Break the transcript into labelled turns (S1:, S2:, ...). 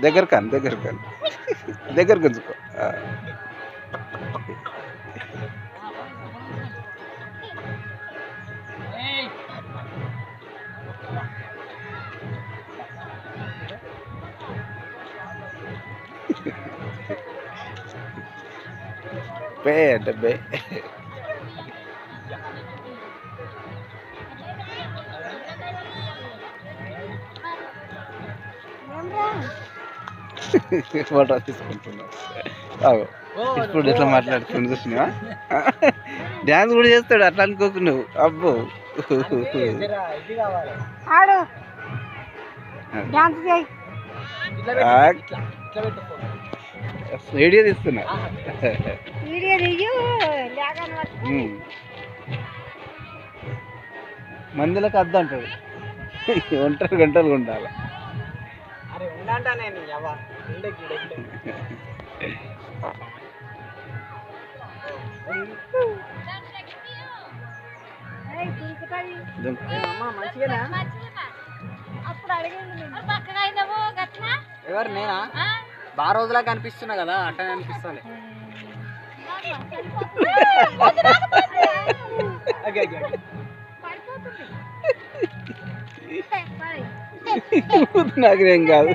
S1: దగ్గర కాను దగ్గర గుంజుకో. బే అంటే బే. ఫోటో తీసుకుంటున్నా. ఇప్పుడు ఎట్లా మాట్లాడుతుంది చూసినా, డ్యాన్స్ కూడా చేస్తాడు. అట్లా అనుకోకు నువ్వు. అబ్బో వీడియో తీస్తున్నా. మందులకు అద్దు అంటాడు. ఒంటరి గంటలు ఉండాలి.
S2: ఎవరు నేనా? బాగా రోజులాగా కనిపిస్తున్నా కదా, అట్లా అనిపిస్తాను.
S1: నాకేం కాదు.